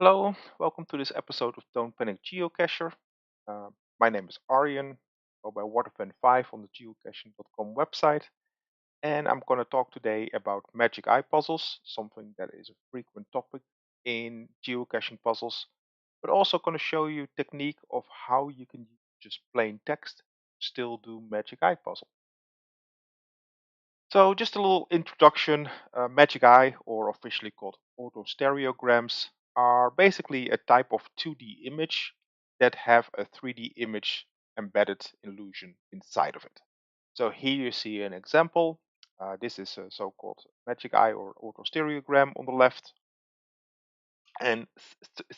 Hello, welcome to this episode of Don't Panic Geocacher. Uh, my name is Aryan, go by Waterfan5 on the geocaching.com website, and I'm going to talk today about magic eye puzzles, something that is a frequent topic in geocaching puzzles, but also going to show you technique of how you can use just plain text, still do magic eye puzzle. So, just a little introduction. Magic Eye, or officially called autostereograms, are basically a type of 2D image that have a 3D image embedded illusion inside of it. So, here you see an example. This is a so called Magic Eye or autostereogram on the left, and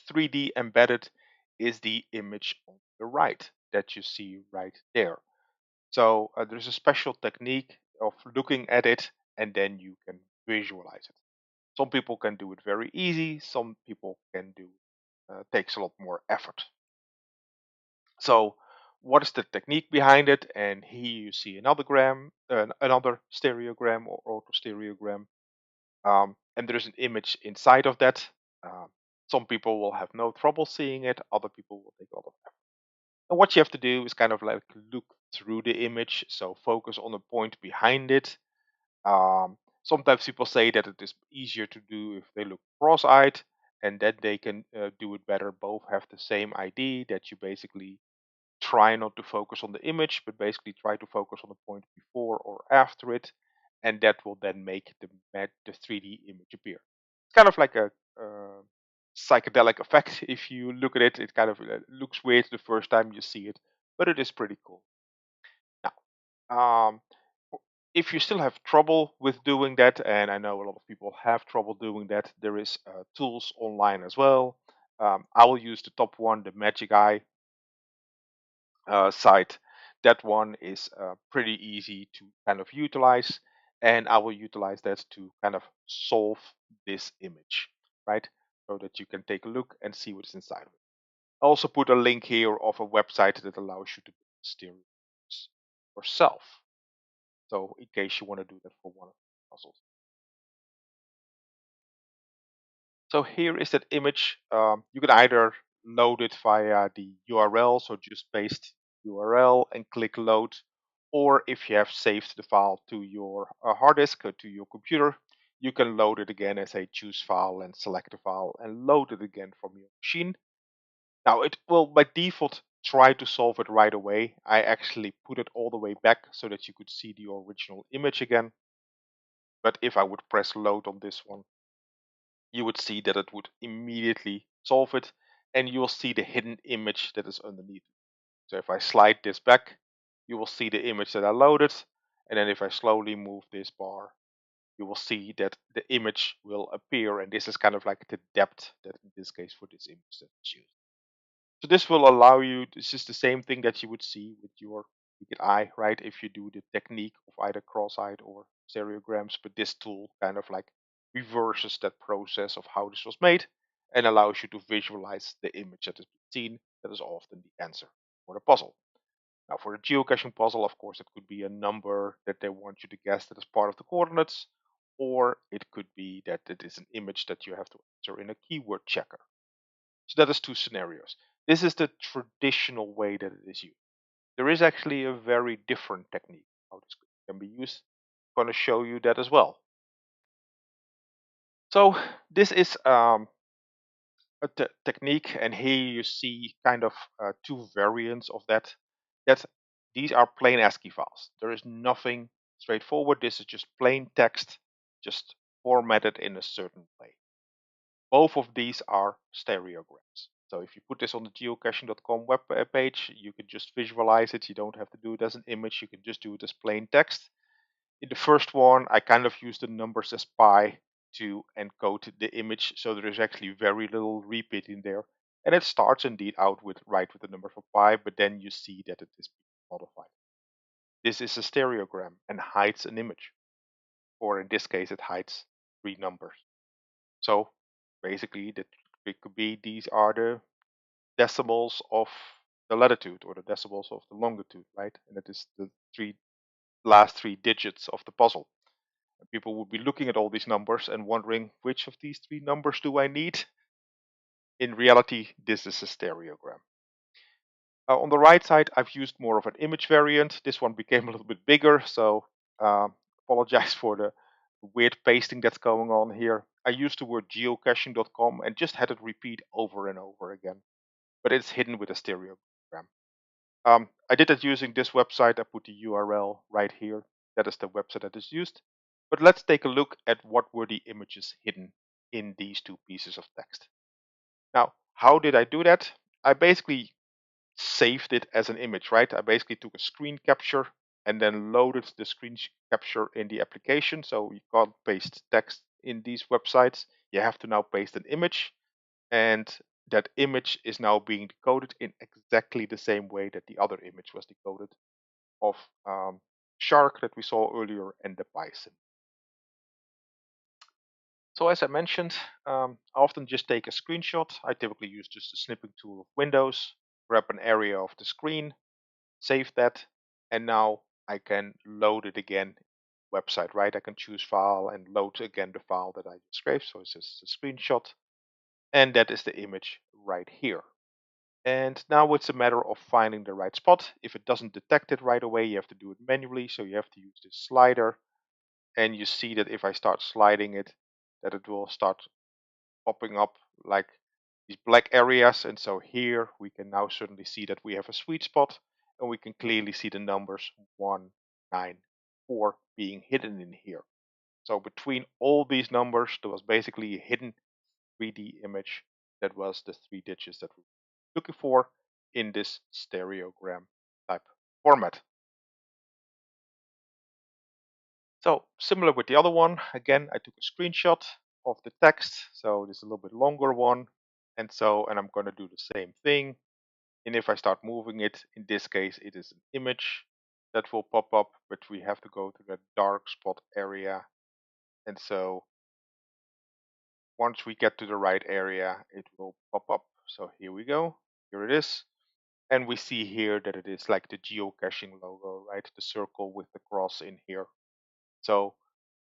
3D embedded is the image on the right that you see right there. So there's a special technique of looking at it and then you can visualize it. Some people can do it very easy. Some people can do takes a lot more effort. So what is the technique behind it? And here you see another stereogram or autostereogram, and there's an image inside of that. Um, some people will have no trouble seeing it. Other people will take a lot of effort. And what you have to do is kind of like look through the image, so focus on the point behind it. Sometimes people say that it is easier to do if they look cross-eyed, and that they can do it better. Both have the same idea that you basically try not to focus on the image, but basically try to focus on the point before or after it, and that will then make the 3D image appear. It's kind of like a psychedelic effect. If you look at it, it kind of looks weird the first time you see it, but it is pretty cool. Now, if you still have trouble with doing that, and I know a lot of people have trouble doing that, there is tools online as well. I will use the top one, the Magic Eye site. That one is pretty easy to kind of utilize, and I will utilize that to kind of solve this image, right? So that you can take a look and see what's inside of it. I also put a link here of a website that allows you to steer yourself. So in case you want to do that for one of the puzzles. So here is that image. You can either load it via the URL, so just paste URL and click load, or if you have saved the file to your hard disk or to your computer, you can load it again as a choose file and select the file and load it again from your machine. Now it will by default try to solve it right away. I actually put it all the way back so that you could see the original image again. But if I would press load on this one, you would see that it would immediately solve it, and you will see the hidden image that is underneath. So if I slide this back, you will see the image that I loaded, and then if I slowly move this bar, you will see that the image will appear, and this is kind of like the depth that in this case for this image that is used. So this will allow you, this is the same thing that you would see with your naked eye, right? If you do the technique of either cross-eyed or stereograms, but this tool kind of like reverses that process of how this was made and allows you to visualize the image that is seen. That is often the answer for the puzzle. Now for the geocaching puzzle, of course, it could be a number that they want you to guess that is part of the coordinates, or it could be that it is an image that you have to enter in a keyword checker. So that is two scenarios. This is the traditional way that it is used. There is actually a very different technique how this can be used. I'm going to show you that as well. So this is a technique, and here you see kind of two variants of that. That these are plain ASCII files. There is nothing straightforward. This is just plain text, just formatted in a certain way. Both of these are stereograms. So if you put this on the geocaching.com web page, you can just visualize it. You don't have to do it as an image. You can just do it as plain text. In the first one, I kind of use the numbers as pi to encode the image. So there is actually very little repeat in there. And it starts indeed out with right with the number for pi, but then you see that it is modified. This is a stereogram and hides an image. Or in this case, it hides three numbers. So basically, it could be these are the decimals of the latitude or the decimals of the longitude, right? And it is the last three digits of the puzzle. And people would be looking at all these numbers and wondering which of these three numbers do I need In reality, this is a stereogram. On the right side, I've used more of an image variant. This one became a little bit bigger, so uh, apologize for the weird pasting that's going on here. I used the word geocaching.com and just had it repeat over and over again, but it's hidden with a stereogram. I did that using this website. I put the URL right here. That is the website that is used. But let's take a look at what were the images hidden in these two pieces of text. Now, how did I do that? I basically saved it as an image, right? I basically took a screen capture and then loaded the screen capture in the application. So you can't paste text in these websites. You have to now paste an image, and that image is now being decoded in exactly the same way that the other image was decoded of shark that we saw earlier and the bison. So as I mentioned, I often just take a screenshot. I typically use just the snipping tool of Windows, grab an area of the screen, save that, and now I can load it again website, right? I can choose file and load again the file that I just saved. So it's just a screenshot, and that is the image right here. And now it's a matter of finding the right spot. If it doesn't detect it right away, you have to do it manually. So you have to use this slider, and you see that if I start sliding it, that it will start popping up like these black areas. And so here we can now certainly see that we have a sweet spot, and we can clearly see the numbers 1, 9, 4 being hidden in here. So between all these numbers, there was basically a hidden 3D image that was the 3 digits that we were looking for in this stereogram type format. So similar with the other one, again, I took a screenshot of the text. So this is a little bit longer one. And I'm going to do the same thing. And if I start moving it, in this case, it is an image that will pop up, but we have to go to the dark spot area. And so once we get to the right area, it will pop up. So here we go. Here it is. And we see here that it is like the geocaching logo, right? The circle with the cross in here. So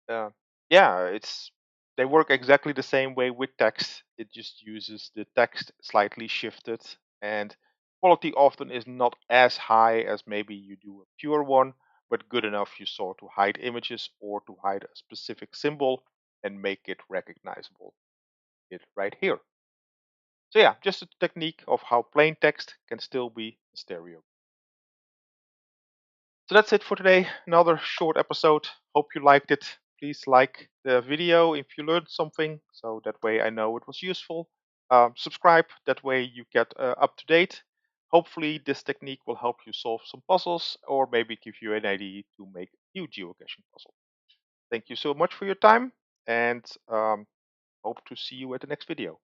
uh, yeah, it's they work exactly the same way with text. It just uses the text slightly shifted, and quality often is not as high as maybe you do a pure one, but good enough you saw to hide images or to hide a specific symbol and make it recognizable. It right here. So yeah, just a technique of how plain text can still be stereo. So that's it for today. Another short episode. Hope you liked it. Please like the video if you learned something, so that way I know it was useful. Subscribe, that way you get up to date. Hopefully, this technique will help you solve some puzzles or maybe give you an idea to make a new geocaching puzzle. Thank you so much for your time, and hope to see you at the next video.